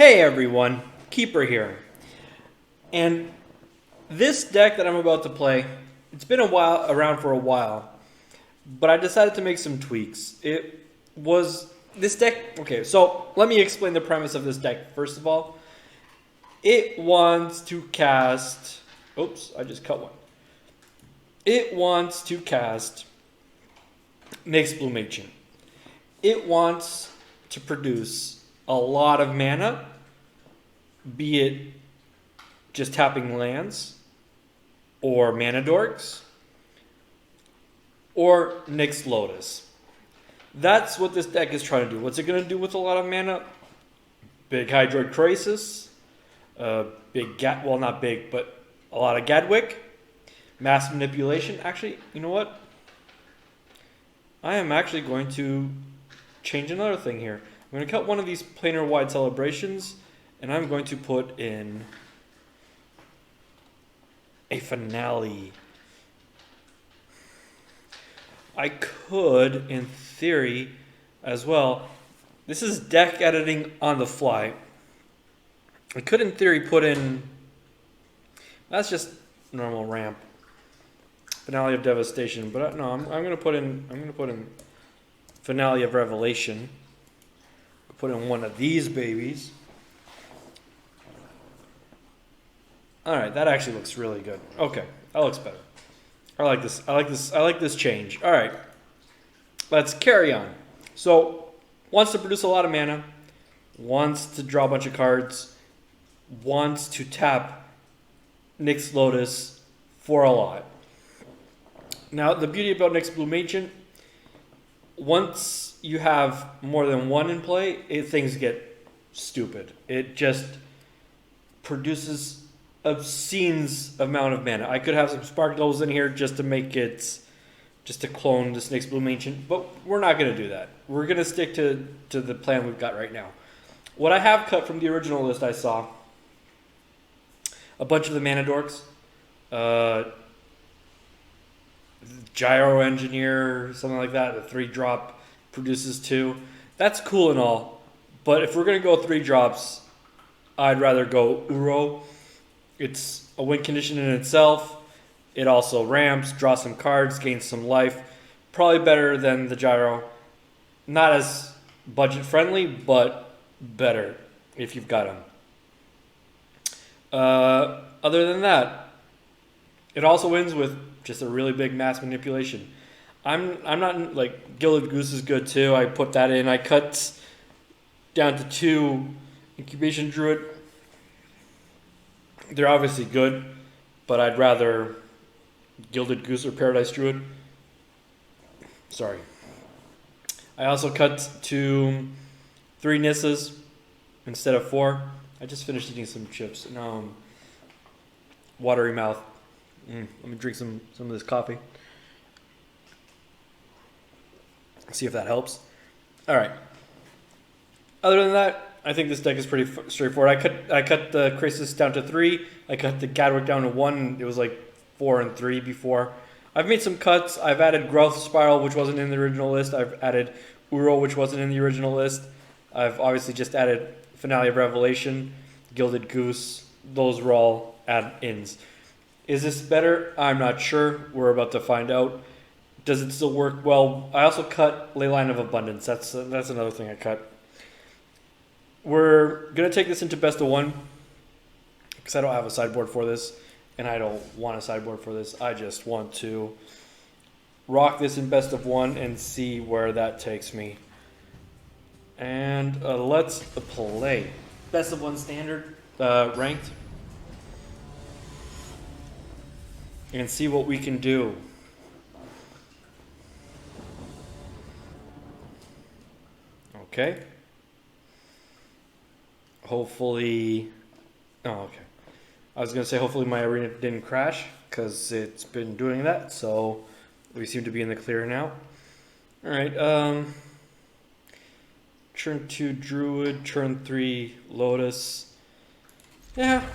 Hey everyone, Keeper here. And this deck that I'm about to play, it's been around for a while, but I decided to make some tweaks. It was this deck. Okay, so let me explain the premise of this deck. First of all, it wants to cast. Oops, I just cut one. It wants to cast Nyxbloom Ancient. It wants to produce a lot of mana, be it just tapping lands, or mana dorks, or Nyx Lotus. That's what this deck is trying to do. What's it going to do with a lot of mana? Big Hydroid Krasis, well, not big, but a lot of Gadwick, mass manipulation. Actually, you know what? I am actually going to change another thing here. I'm going to cut one of these Planewide Celebrations, and I'm going to put in a Finale. I could, in theory, as well. This is deck editing on the fly. I could, in theory, put in. That's just normal ramp. Finale of Devastation, but no, I'm going to put in. I'm going to put in Finale of Revelation. Put in one of these babies. All right, that actually looks really good. Okay, that looks better. I like this. I like this change. All right, let's carry on. So, wants to produce a lot of mana, wants to draw a bunch of cards, wants to tap Nyx Lotus for a lot. Now, the beauty about Nyxbloom Ancient, once you have more than one in play, things get stupid. It just produces obscene amount of mana. I could have some Spark Doubles in here just to make it, just to clone this Nyxbloom Ancient, but we're not going to do that. We're going to stick to the plan we've got right now. What I have cut from the original list, I saw a bunch of the mana dorks, Gyro Engineer, something like that. A 3-drop produces 2. That's cool and all, but if we're gonna go 3 drops, I'd rather go Uro. It's a win condition in itself. It also ramps, draws some cards, gains some life. Probably better than the Gyro. Not as budget friendly, but better if you've got them. Other than that, it also wins with just a really big mass manipulation. I'm not like Gilded Goose is good too. I put that in. I cut down to 2 Incubation Druid. They're obviously good, but I'd rather Gilded Goose or Paradise Druid. Sorry. I also cut to 3 Nissas instead of 4. I just finished eating some chips. Now I'm watery mouth. Let me drink some of this coffee. See if that helps. All right. Other than that, I think this deck is pretty straightforward. I cut the Krasis down to 3. I cut the Gadwick down to 1. It was like 4 and 3 before. I've made some cuts. I've added Growth Spiral, which wasn't in the original list. I've added Uro, which wasn't in the original list. I've obviously just added Finale of Revelation, Gilded Goose. Those were all add-ins. Is this better? I'm not sure. We're about to find out. Does it still work? Well, I also cut Leyline of Abundance. That's another thing I cut. We're going to take this into best of 1 because I don't have a sideboard for this, and I don't want a sideboard for this. I just want to rock this in best of 1 and see where that takes me. And let's play. Best of 1 standard, ranked. And see what we can do. Okay. Hopefully. Oh, okay. I was going to say hopefully my arena didn't crash because it's been doing that. So we seem to be in the clear now. All right. Turn 2 Druid. Turn 3 Lotus. Yeah.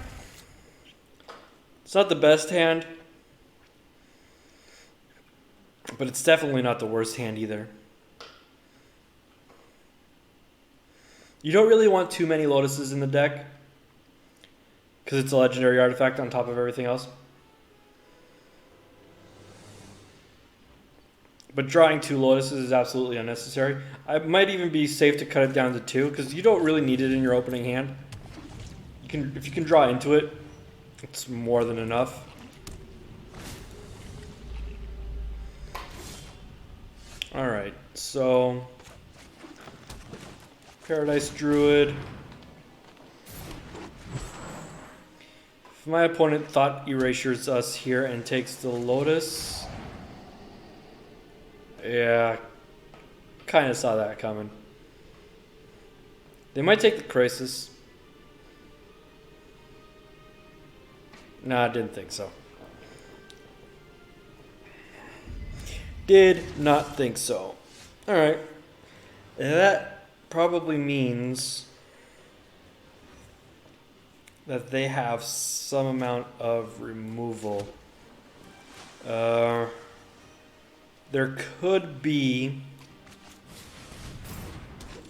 It's not the best hand. But it's definitely not the worst hand either. You don't really want too many Lotuses in the deck because it's a legendary artifact on top of everything else. But drawing 2 Lotuses is absolutely unnecessary. It might even be safe to cut it down to 2 because you don't really need it in your opening hand. If you can draw into it, it's more than enough. All right, so Paradise Druid. If my opponent thought erasures us here and takes the Lotus, yeah, kind of saw that coming. They might take the Krasis. Nah, I didn't think so. Did not think so. Alright. That probably means that they have some amount of removal. There could be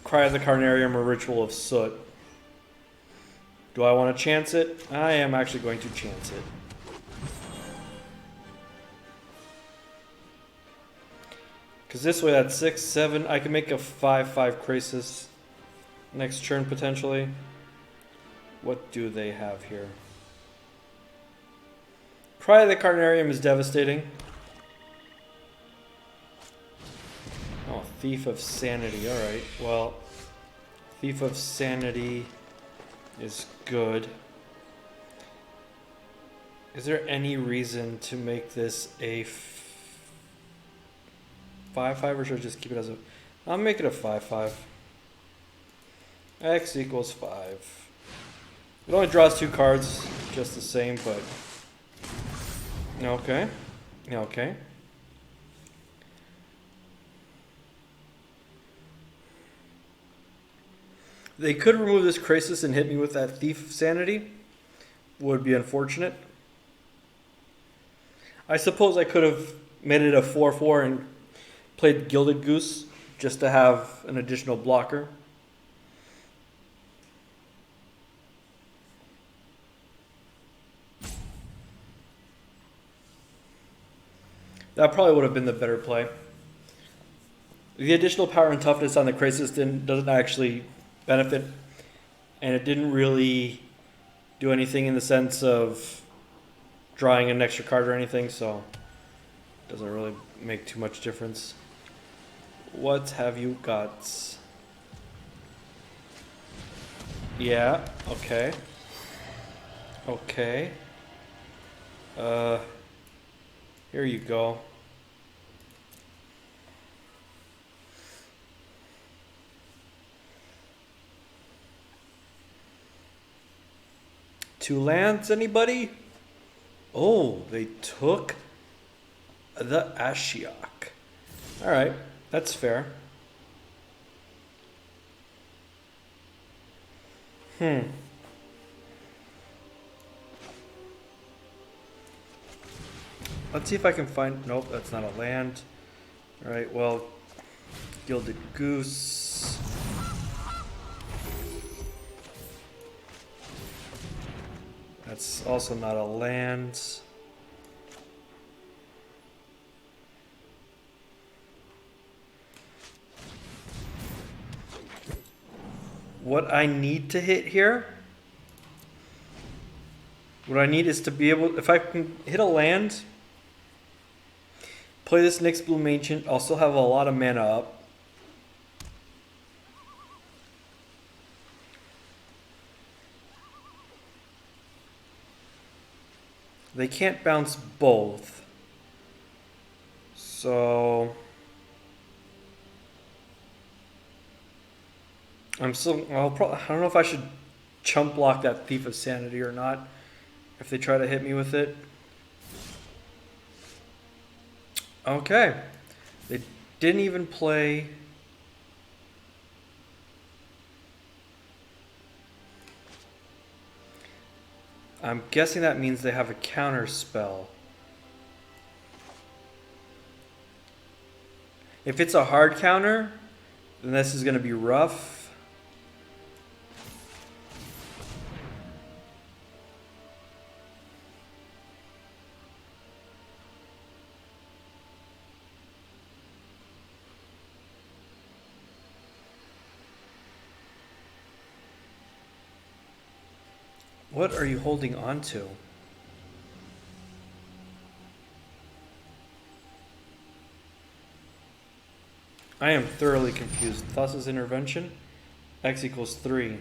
Cry of the Carnarium or Ritual of Soot. Do I want to chance it? I am actually going to chance it. Because this way that's 6, 7. I can make a 5/5 Krasis next turn potentially. What do they have here? Cry of the Carnarium is devastating. Oh, Thief of Sanity. Alright, well, Thief of Sanity is good. Is there any reason to make this a 5/5 or should I just keep it as a... I'll make it a 5/5. X equals 5. It only draws 2 cards, just the same, but... Okay. Okay. They could remove this Krasis and hit me with that Thief of Sanity. Would be unfortunate. I suppose I could have made it a 4/4 and played Gilded Goose just to have an additional blocker. That probably would have been the better play. The additional power and toughness on the Krasis doesn't actually benefit, and it didn't really do anything in the sense of drawing an extra card or anything, so it doesn't really make too much difference. What have you got? Yeah, okay. Okay. Here you go. Two lands, anybody? Oh, they took the Ashiok. Alright, that's fair. Let's see if I can find... Nope, that's not a land. Alright, well... Gilded Goose... That's also not a land. What I need to hit here... What I need is to be able... If I can hit a land... Play this Nyxbloom Ancient. I'll still have a lot of mana up. They can't bounce both. So... I don't know if I should chump block that Thief of Sanity or not. If they try to hit me with it. Okay. They didn't even play... I'm guessing that means they have a counter spell. If it's a hard counter, then this is going to be rough. What are you holding on to? I am thoroughly confused. Thassa's intervention? X equals 3.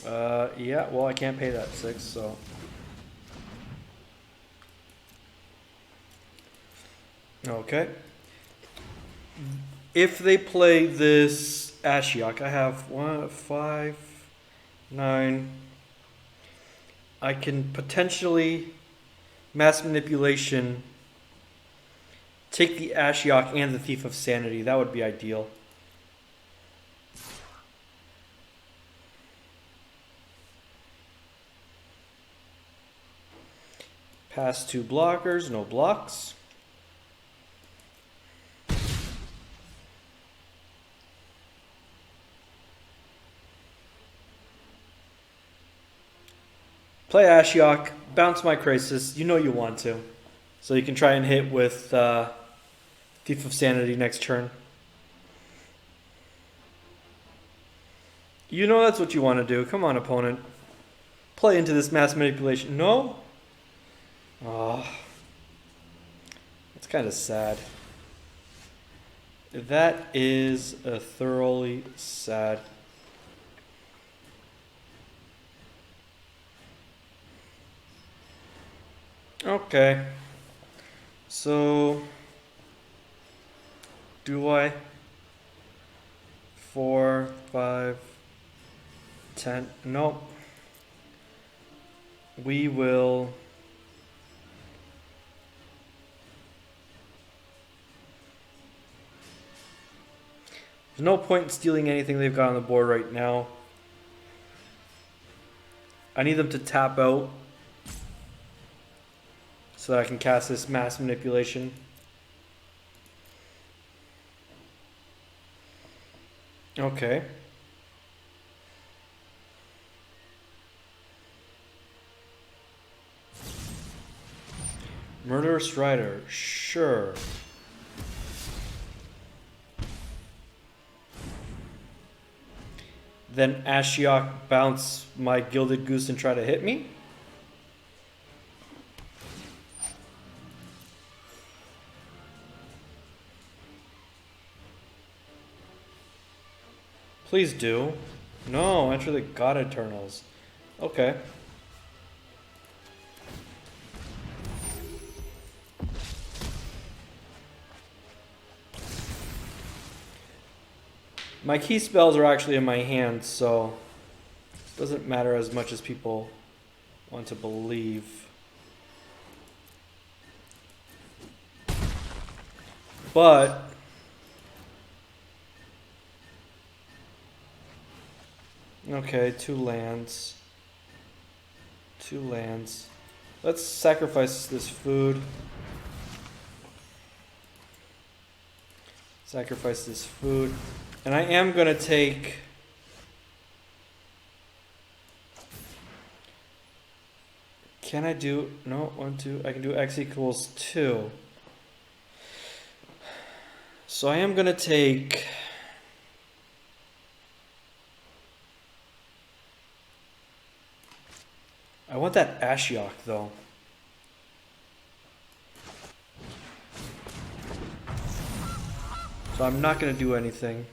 Yeah, well, I can't pay that 6, so. Okay. If they play this Ashiok, I have 1, 5, 9. I can potentially mass manipulation, take the Ashiok and the Thief of Sanity. That would be ideal. Pass 2 blockers, no blocks. Play Ashiok, bounce my Krasis. You know you want to. So you can try and hit with Thief of Sanity next turn. You know that's what you want to do. Come on, opponent. Play into this mass manipulation. No? Oh. That's kind of sad. That is thoroughly sad. Okay. So, do I? 4, 5, 10. No. We will. There's no point in stealing anything they've got on the board right now. I need them to tap out so that I can cast this mass manipulation. Okay. Murderous Rider, sure. Then Ashiok bounce my Gilded Goose and try to hit me? Please do. No, enter the God Eternals. Okay. My key spells are actually in my hand, so it doesn't matter as much as people want to believe. But okay, 2 lands. 2 lands. Let's sacrifice this food. Sacrifice this food. And I am going to take... Can I do... No, 1, 2. I can do X equals 2. So I am going to take... I want that Ashiok, though. So I'm not going to do anything.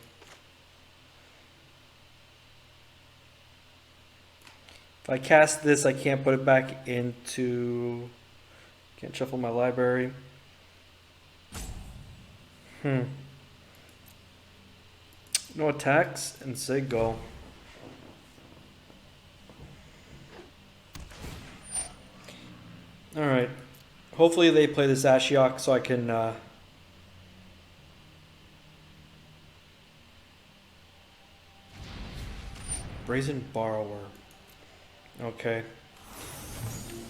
If I cast this, I can't put it back into... Can't shuffle my library. No attacks, and say go. Alright. Hopefully they play this Ashiok so I can... Brazen Borrower. Okay.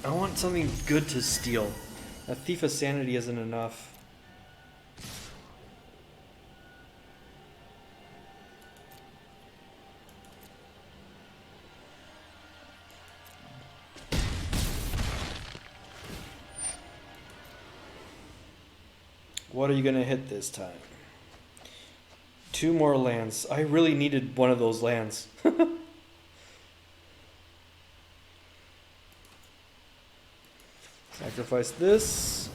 I want something good to steal. A Thief of Sanity isn't enough. What are you going to hit this time? 2 more lands. I really needed one of those lands. Sacrifice this.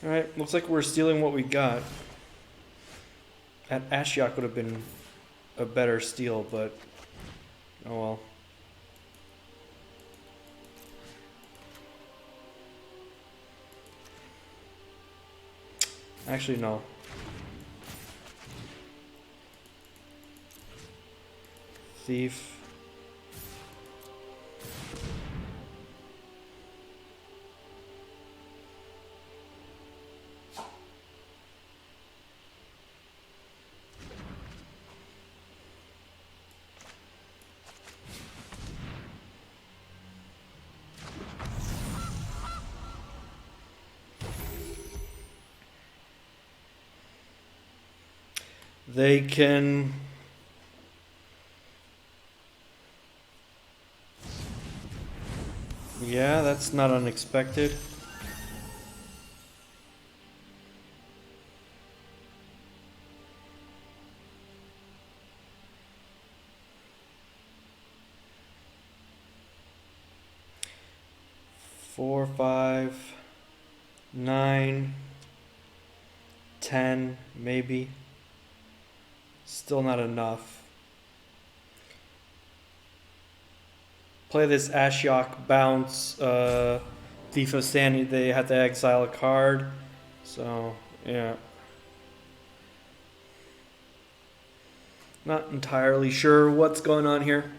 Alright, looks like we're stealing what we got. That Ashiok would have been a better steal, but oh well. Actually, no. Thief. They can... Yeah, that's not unexpected. Four, 5, 9, 10, maybe. Still not enough. Play this Ashiok bounce, Thief of Sanity. They have to exile a card. So, yeah. Not entirely sure what's going on here.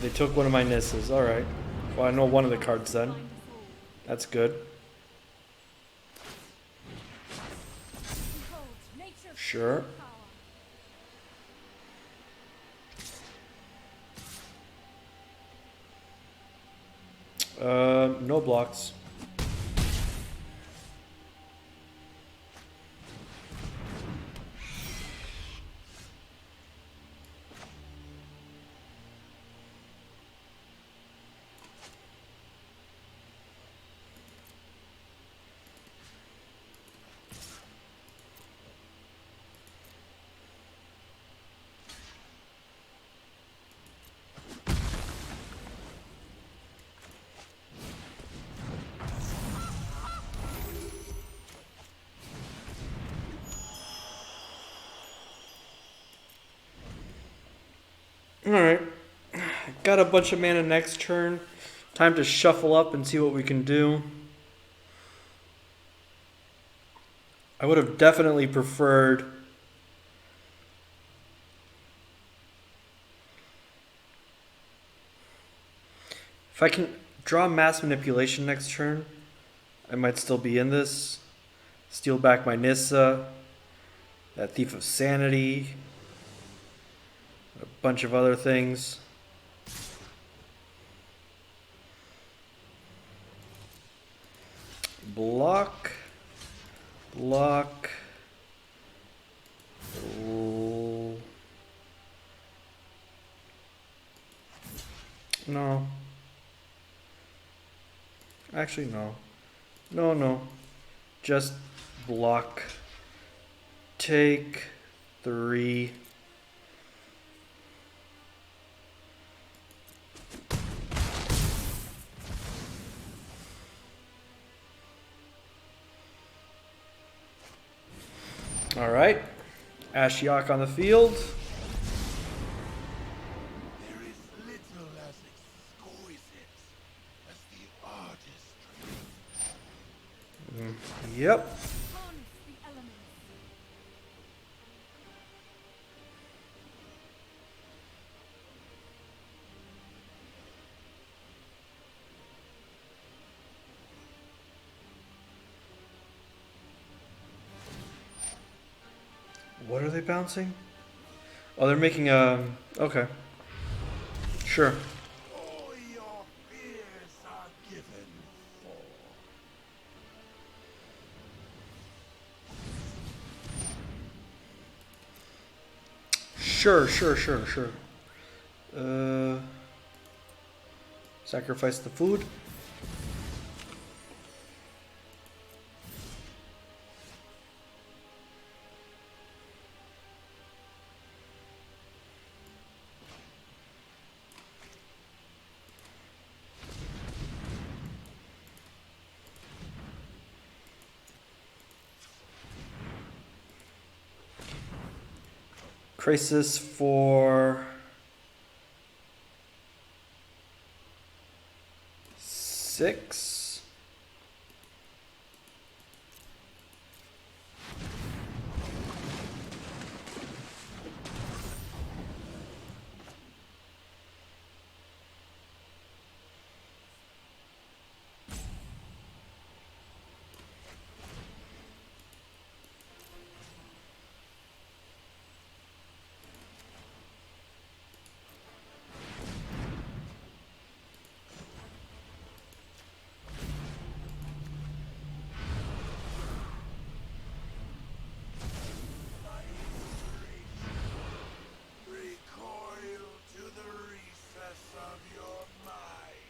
They took one of my Nissas. Alright. Well, I know one of the cards then. That's good. Sure. No blocks. Alright. Got a bunch of mana next turn. Time to shuffle up and see what we can do. I would have definitely preferred... If I can draw Mass Manipulation next turn, I might still be in this. Steal back my Nissa. That Thief of Sanity. A bunch of other things. Block. Block. Oh. No. Actually, no. No. Just block. Take 3. All right, Ashiok on the field. There is little as exquisite as the artistry. Yep. What are they bouncing? Oh, they're making a... Okay. Sure. All your fears are given for. Sure. Sacrifice the food. Krasis for 6. Recoil to the recess of your mind.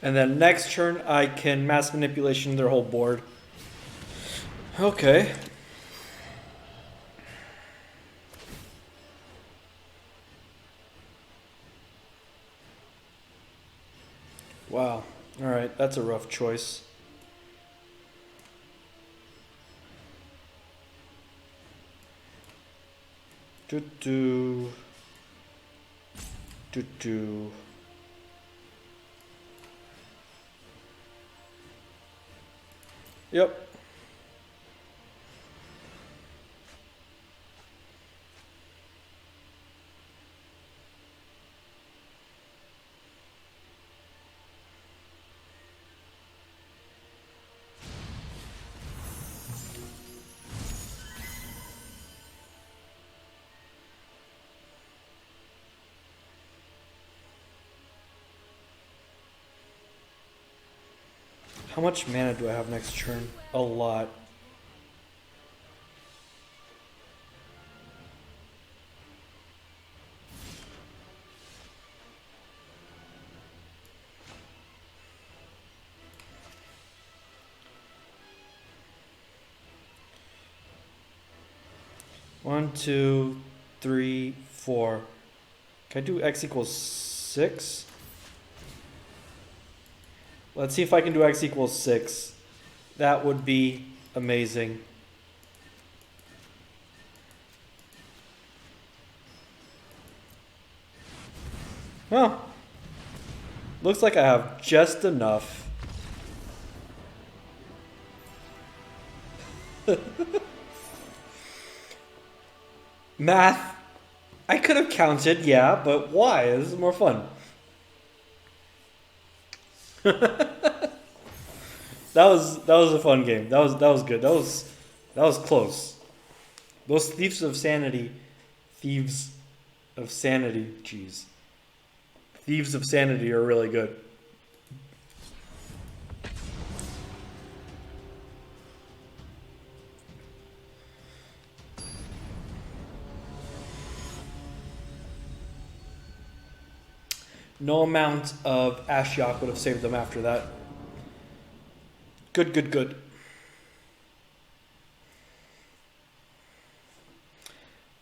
And then next turn, I can mass manipulation their whole board. Okay. Wow. All right, that's a rough choice. Do. Yep. How much mana do I have next turn? A lot. One, two, three, 4. Can I do X equals 6? Let's see if I can do X equals 6. That would be amazing. Well, looks like I have just enough. Math. I could have counted, yeah, but why? This is more fun. That was a fun game. That was good. That was close. Those thieves of sanity, jeez. Thieves of sanity are really good. No amount of Ashiok would have saved them after that. Good.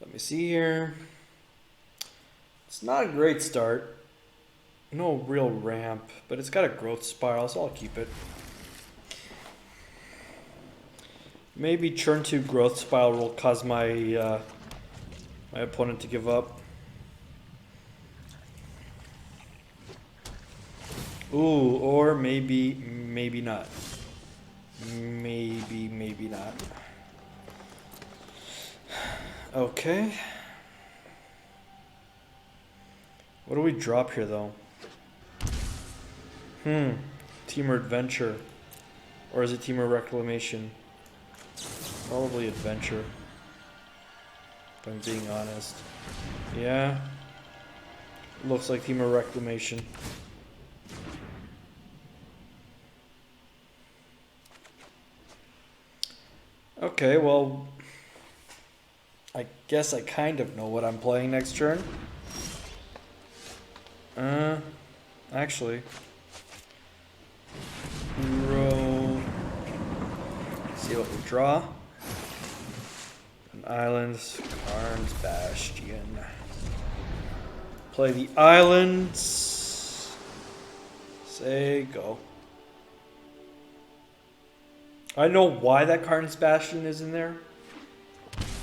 Let me see here. It's not a great start. No real ramp, but it's got a growth spiral, so I'll keep it. Maybe turn 2 growth spiral will cause my my opponent to give up. Ooh, or maybe not. Maybe not. Okay. What do we drop here, though? Teamer Adventure. Or is it Teamer Reclamation? Probably Adventure. If I'm being honest. Yeah. Looks like Teamer Reclamation. Okay, well, I guess I kind of know what I'm playing next turn. Actually, roll. See what we draw. An island, Karn's Bastion. Play the islands. Say go. I know why that Karn's Bastion is in there.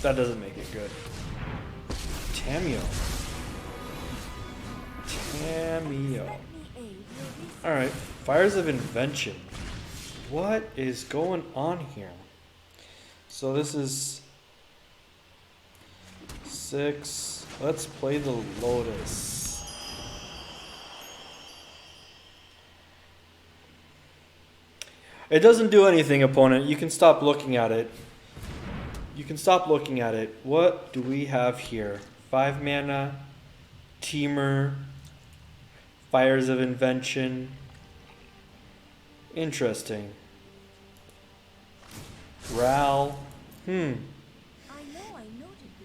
That doesn't make it good. Tamio. Alright, Fires of Invention. What is going on here? So this is 6. Let's play the Lotus. It doesn't do anything, opponent. You can stop looking at it. You can stop looking at it. What do we have here? 5 mana, Teamer, Fires of Invention. Interesting. Ral.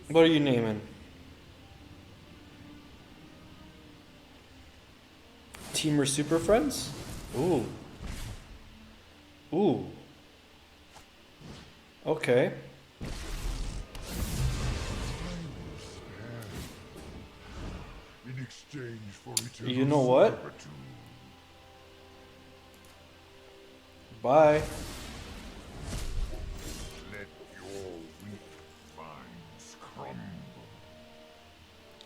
What are you naming? Teamer Super Friends? Ooh. Ooh. Okay. In exchange for eternal You know what? servitude. Bye. Let your weak minds crumble.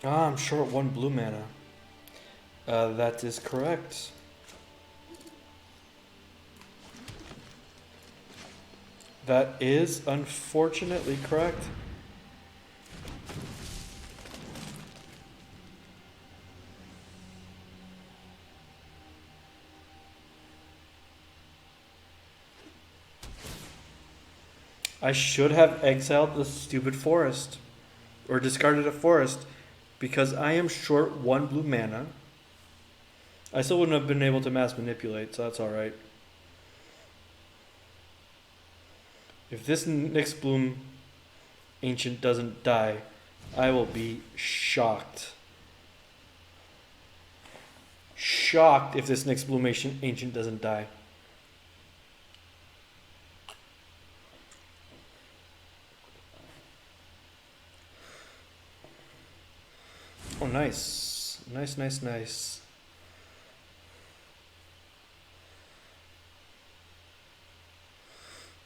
Ah, I'm short 1 blue mana. That is correct. That is unfortunately correct. I should have exiled the stupid forest. Or discarded a forest. Because I am short 1 blue mana. I still wouldn't have been able to mass manipulate, so that's alright. If this Nyxbloom Ancient doesn't die, I will be shocked. Shocked if this Nyxbloom Ancient doesn't die. Oh, nice. Nice, nice, nice.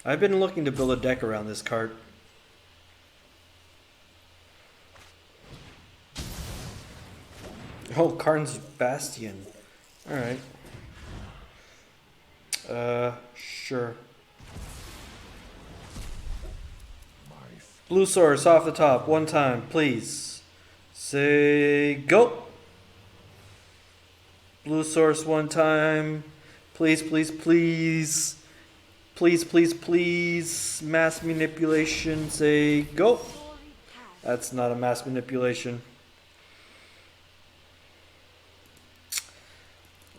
I've been looking to build a deck around this card. Oh, Karn's Bastion. Alright. Sure. Blue source off the top, 1 time, please. Say go. Blue source 1 time. Please, please, please. Please, please, please. Mass manipulation. Say go. That's not a mass manipulation.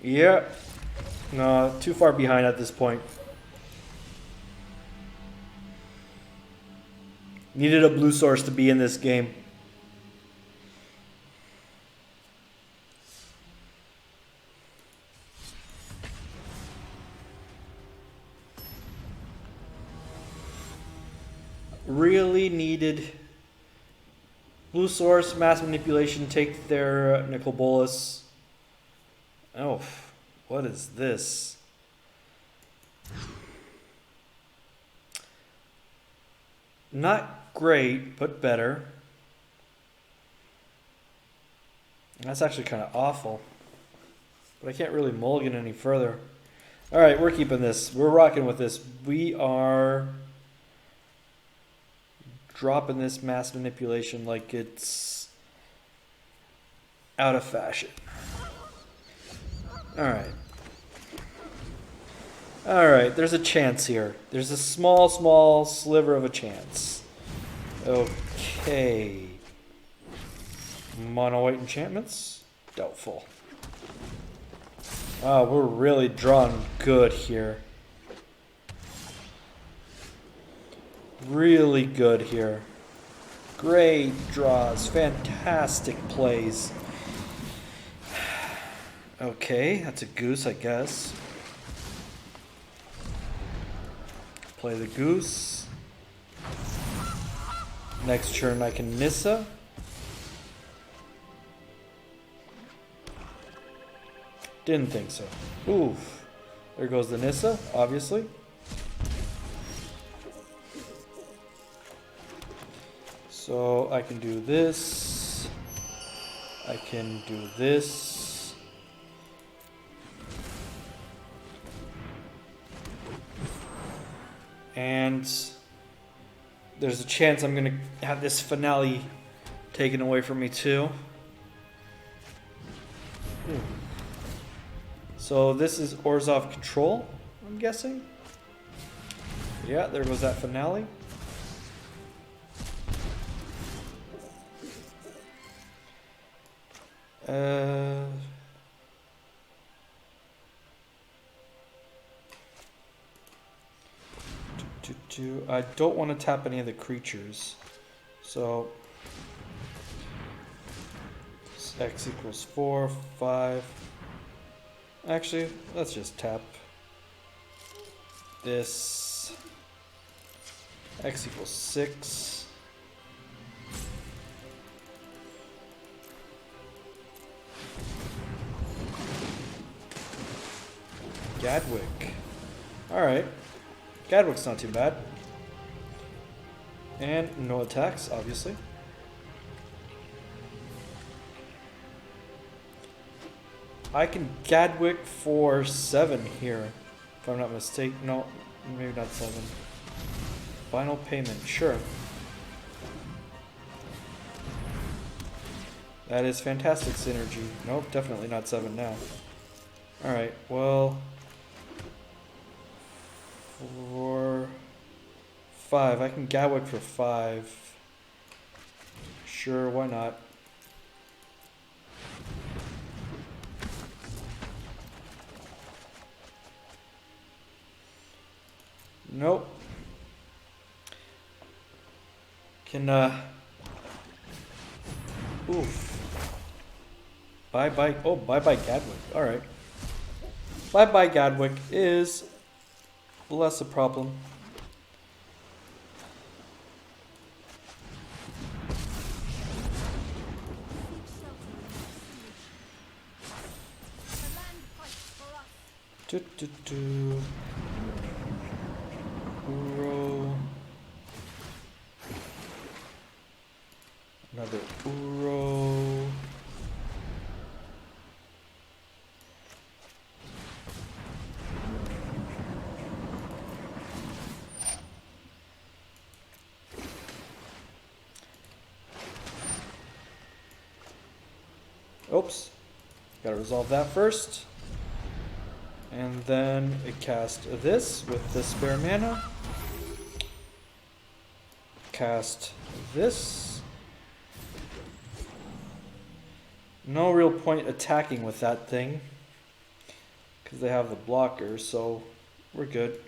Yeah. No, too far behind at this point. Needed a blue source to be in this game. Really needed blue source, mass manipulation, take their nickel bolus. Oh, what is this? Not great, but better. That's actually kind of awful. But I can't really mulligan any further. Alright, we're keeping this. We're rocking with this. We are dropping this mass manipulation like it's out of fashion. Alright. Alright, there's a chance here. There's a small, small sliver of a chance. Okay. Mono white enchantments? Doubtful. Wow, we're really drawing good here. Really good here. Great draws. Fantastic plays. Okay, that's a goose, I guess. Play the goose. Next turn I can Nissa. Didn't think so. Oof. There goes the Nissa, obviously. So I can do this. I can do this. And there's a chance I'm going to have this finale taken away from me too. So this is Orzhov Control, I'm guessing. Yeah, there goes that finale. I don't want to tap any of the creatures, so X equals 4, 5. Actually, let's just tap this. X equals 6. Gadwick. Alright. Gadwick's not too bad. And no attacks, obviously. I can Gadwick for 7 here, if I'm not mistaken. No, maybe not 7. Final payment, sure. That is fantastic synergy. Nope, definitely not 7 now. Alright, well... For 5, I can Gadwick for 5. Sure, why not? Nope. Can, oof. Bye-bye. Oh, bye-bye Gadwick. Alright. Bye-bye Gadwick is less a problem. Uro. Another Uro. Oops. Gotta resolve that first. And then I cast this with the spare mana. Cast this. No real point attacking with that thing, because they have the blocker, so we're good.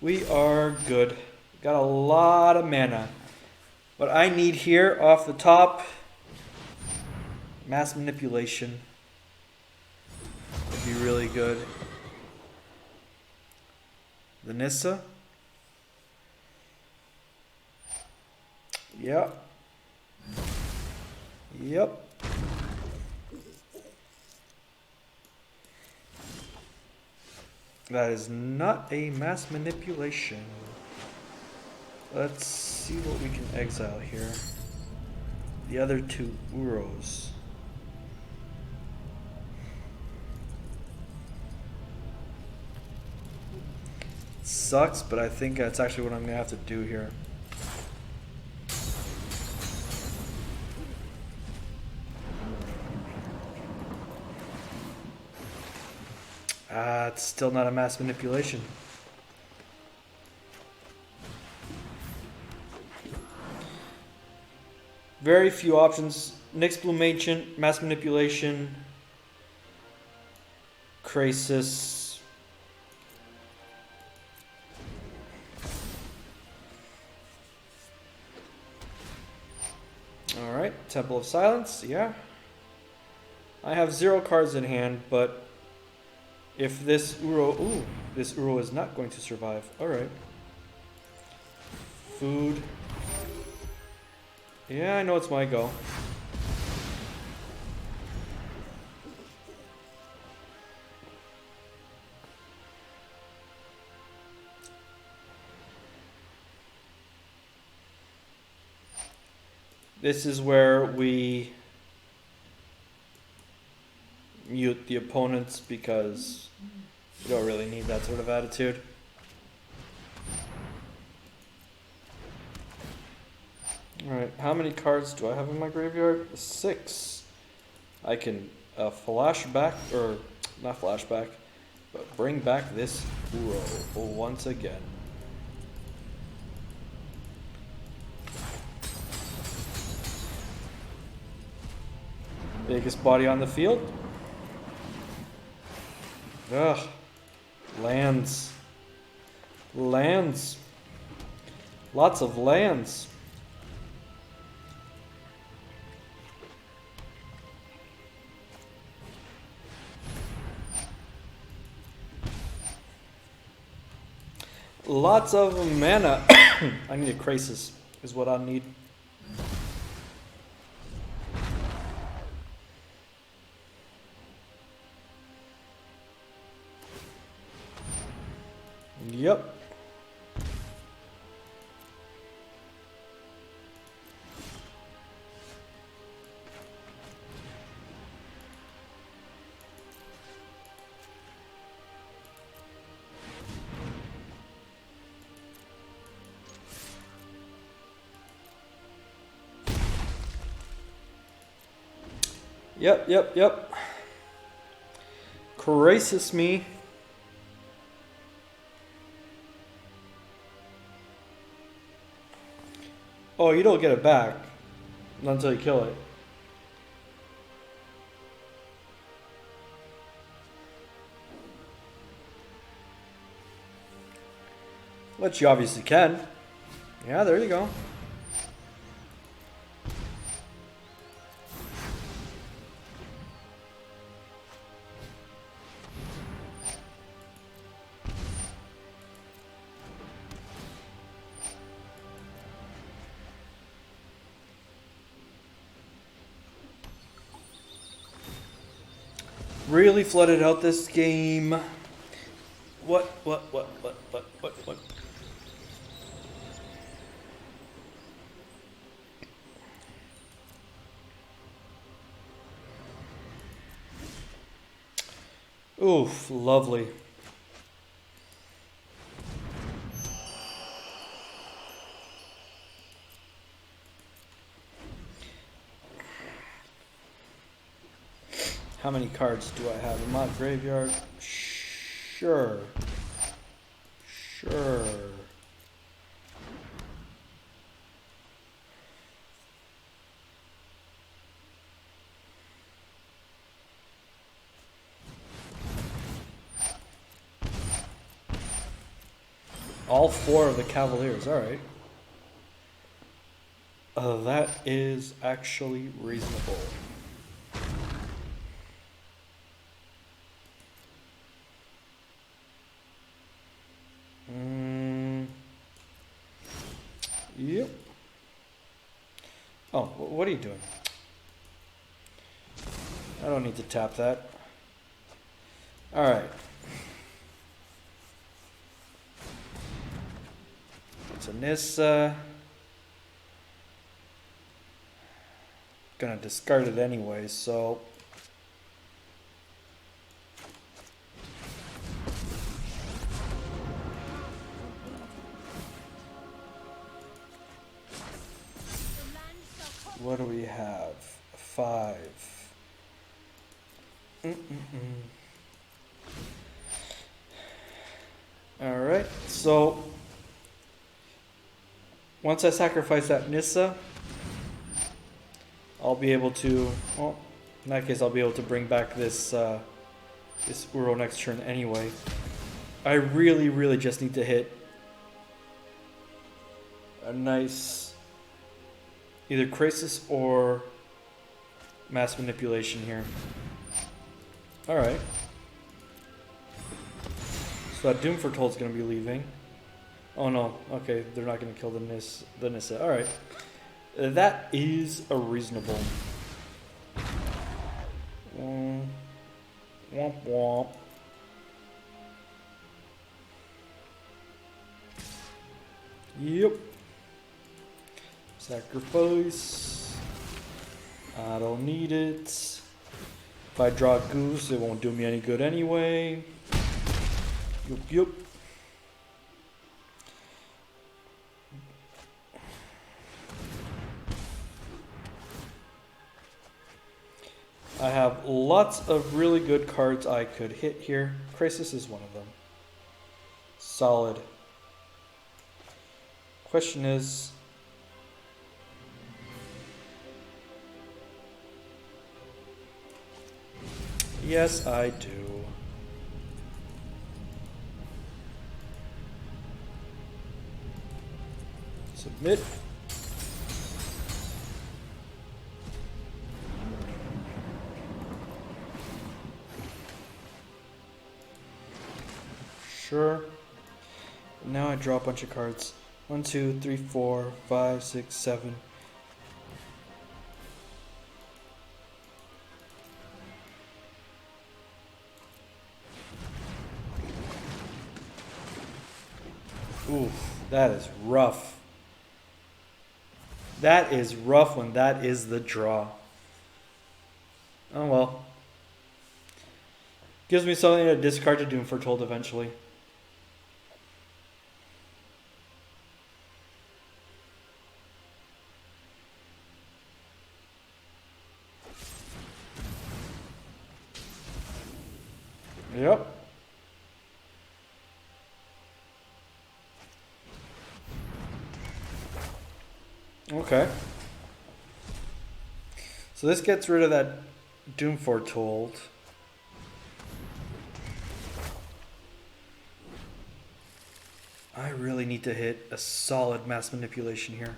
We are good. Got a lot of mana. What I need here off the top, mass manipulation. Would be really good. The Nissa. Yep. Yep. That is not a mass manipulation. Let's see what we can exile here. The other 2 Uros. Sucks, but I think that's actually what I'm gonna have to do here. It's still not a mass manipulation. Very few options. Nyxbloom Ancient, mass manipulation, Krasis. Alright, Temple of Silence, yeah. I have 0 cards in hand, but if this Uro... Ooh, this Uro is not going to survive. Alright. Food. Yeah, I know it's my go. This is where we mute the opponents because we don't really need that sort of attitude. Alright, how many cards do I have in my graveyard? 6. I can flashback, or not flashback, but bring back this Uro once again. Biggest body on the field. Ugh. Lands. Lands. Lots of lands. Lots of mana. I need a Krasis, is what I need. Yep. Yep. Krasis me. Oh, you don't get it back. Not until you kill it. Which you obviously can. Yeah, there you go. Really flooded out this game. What? Oof, lovely. How many cards do I have in my graveyard? Sure. All 4 of the Cavaliers, alright. That is actually reasonable. Yep. Oh, what are you doing? I don't need to tap that. Alright. It's a Nissa. Gonna discard it anyway, so... What do we have? 5. Alright, so once I sacrifice that Nissa, I'll be able to, well, in that case I'll be able to bring back this this Uro next turn anyway. I really just need to hit a nice either Krasis or Mass Manipulation here. Alright. So that Doom Foretold's going to be leaving. Oh no, okay, they're not going to kill the Nissa. Alright. That is a reasonable. Womp womp. Yep. Sacrifice. I don't need it. If I draw Goose, it won't do me any good anyway. Yup, yup. I have lots of really good cards I could hit here. Krasis is one of them. Solid. Question is... Yes, I do. Submit. Sure. Now I draw a bunch of cards. 1, 2, 3, 4, 5, 6, 7. Ooh, that is rough. That is rough when that is the draw. Oh well. Gives me something to discard to Doom Foretold eventually. Yep. Okay. So this gets rid of that Doom Foretold. I really need to hit a solid mass manipulation here.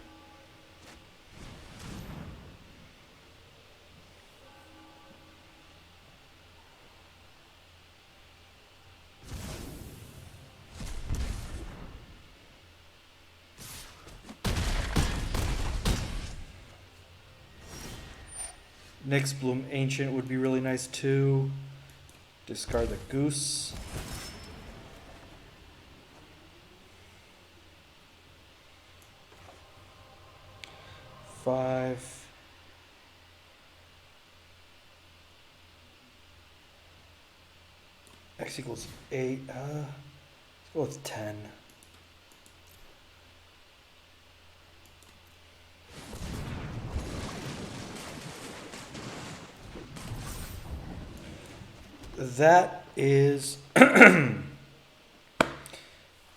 Nyxbloom Ancient would be really nice too. Discard the Goose. Five. X equals 8. Let's go with 10. That is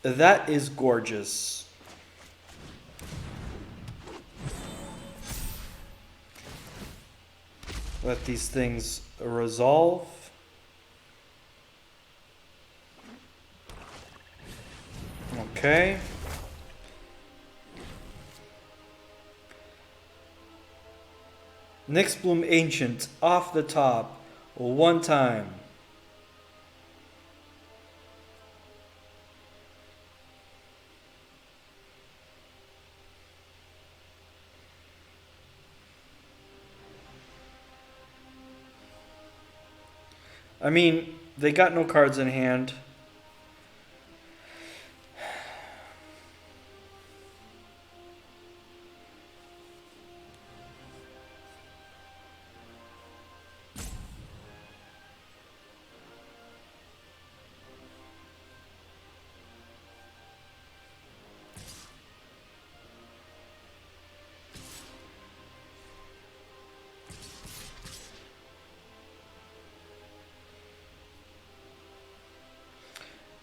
that is gorgeous. Let these things resolve. Okay. Nyxbloom Ancient off the top one time. I mean, they got no cards in hand.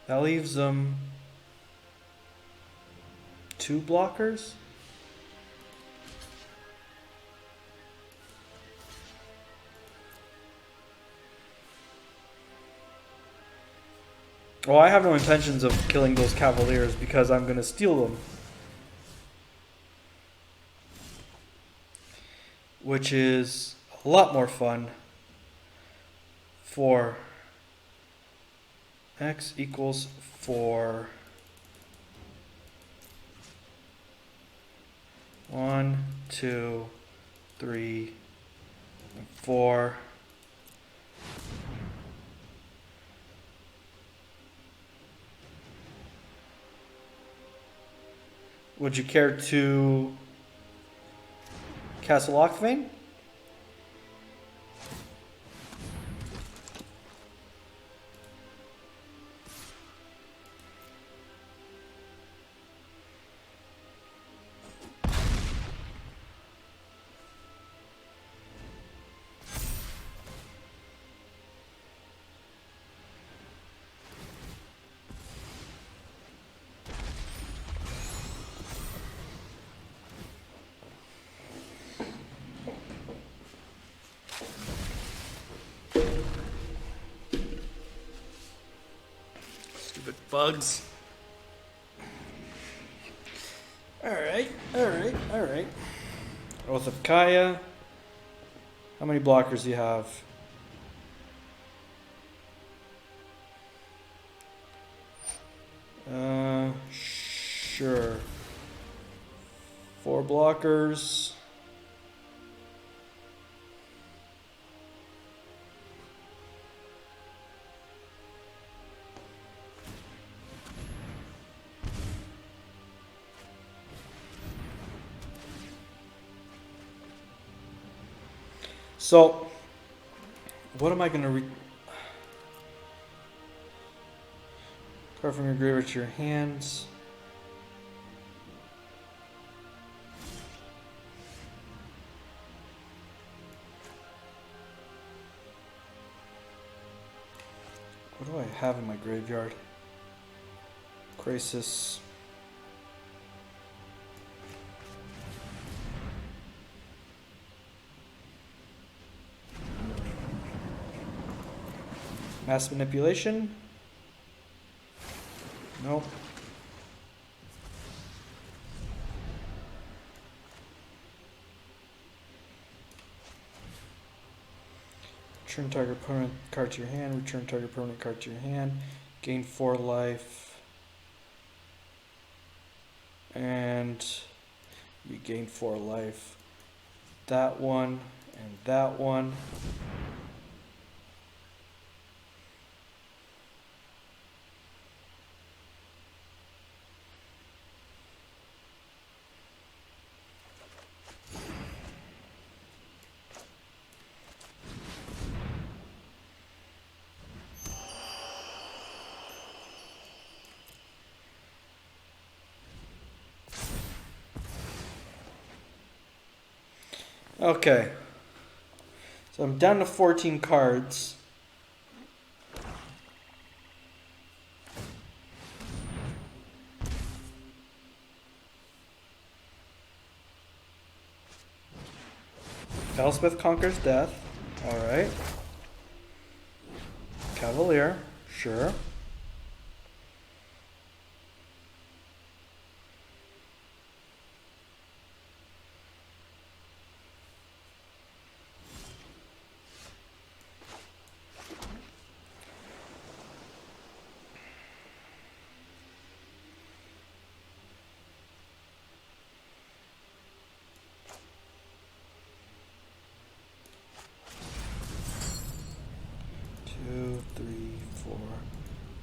That leaves them 2 blockers. Well, I have no intentions of killing those Cavaliers because I'm going to steal them. Which is a lot more fun for X equals 4. 1, 2, 3, 4. Would you care to Castle Octavane? bugs. Alright. Oath of Kaya. How many blockers do you have? Sure. 4 blockers. So, what am I going to card from your graveyard to your hands? What do I have in my graveyard? Krasis. Mass manipulation? Nope. Return target opponent card to your hand. Return target opponent card to your hand. Gain 4 life. And you gain 4 life. That one and that one. Okay, so I'm down to 14 cards. Elspeth conquers death. Alright. Cavalier, sure.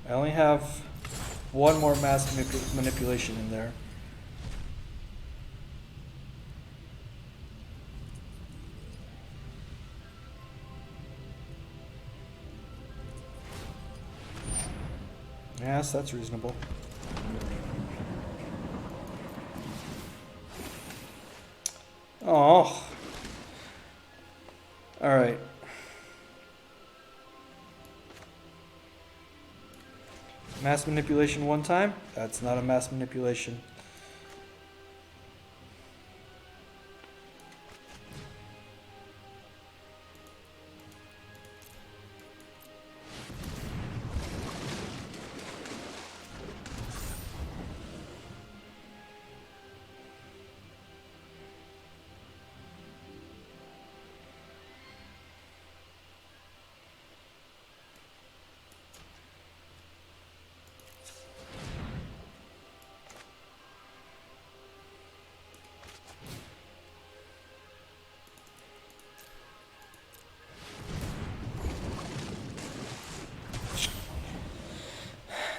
I only have one more mass manipulation in there. Yes, that's reasonable. Oh. All right. Mass manipulation one time? That's not a mass manipulation.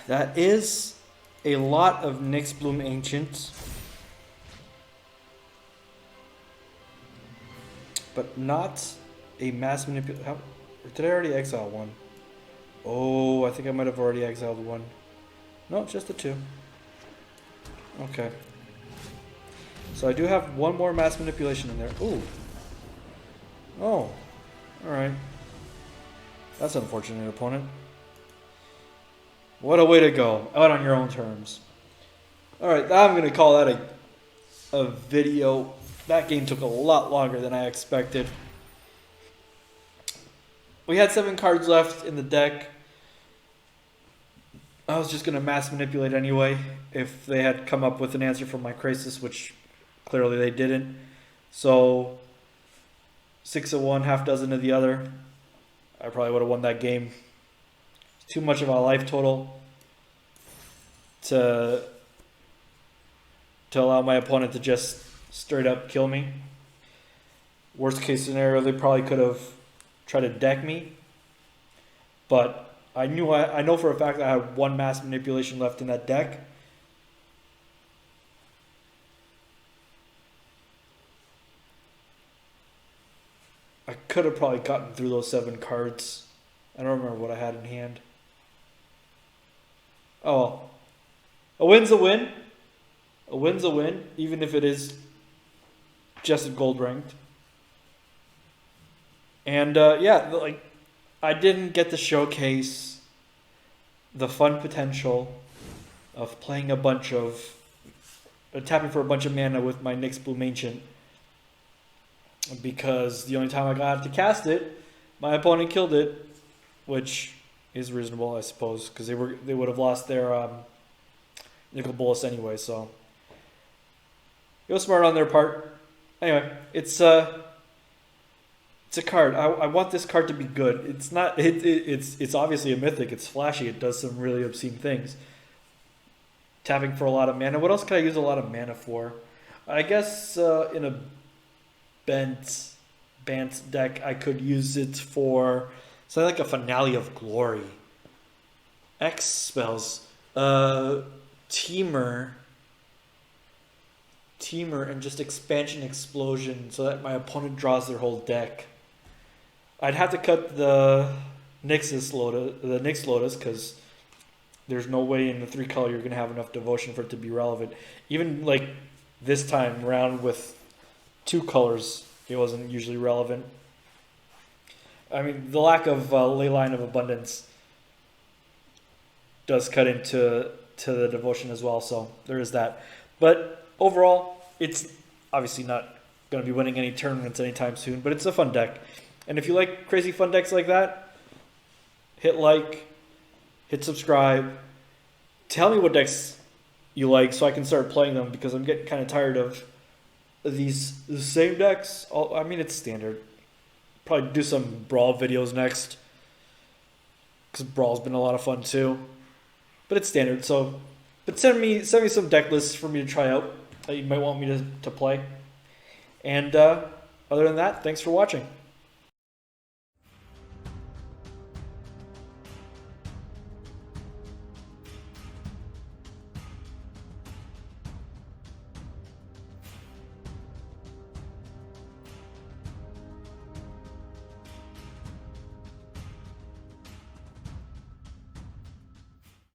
That is a lot of Nyxbloom Ancient. But not a mass manipulation. Did I already exile one? Oh, I think I might have already exiled one. No, just the 2. Okay. So I do have one more mass manipulation in there. Ooh. Oh. Alright. That's an unfortunate opponent. What a way to go. Out on your own terms. Alright, I'm going to call that a video. That game took a lot longer than I expected. We had 7 cards left in the deck. I was just gonna mass manipulate anyway if they had come up with an answer for my Krasis, which clearly they didn't. So 6 of one, half dozen of the other. I probably would have won that game. Too much of a life total to allow my opponent to just straight up kill me. Worst case scenario, they probably could have tried to deck me, but I know for a fact that I had one mass manipulation left in that deck. I could have probably gotten through those 7 cards. I don't remember what I had in hand. Oh well. A win's a win. A win's a win, even if it is just at gold ranked. And yeah, like I didn't get to showcase the fun potential of playing a bunch of tapping for a bunch of mana with my Nyxbloom Ancient, because the only time I got to cast it, my opponent killed it, which is reasonable, I suppose, because they would have lost their Nickel Bolus anyway. So it was smart on their part. Anyway, it's a card. I want this card to be good. It's not. It's obviously a mythic. It's flashy. It does some really obscene things. Tapping for a lot of mana. What else can I use a lot of mana for? I guess in a Bant deck, I could use it for something like a Finale of Glory. X spells. Teamer, and just Expansion Explosion so that my opponent draws their whole deck. I'd have to cut the Nyx Lotus, because there's no way in the 3 color you're going to have enough devotion for it to be relevant. Even like this time around with 2 colors, it wasn't usually relevant. I mean, the lack of Leyline of Abundance does cut into the devotion as well, so there is that. But overall, it's obviously not going to be winning any tournaments anytime soon, but it's a fun deck. And if you like crazy fun decks like that, hit like, hit subscribe. Tell me what decks you like so I can start playing them, because I'm getting kind of tired of the same decks. I mean, it's standard. Probably do some Brawl videos next, because Brawl's been a lot of fun too. But it's standard, so... But send me some deck lists for me to try out that you might want me to play. And other than that, thanks for watching.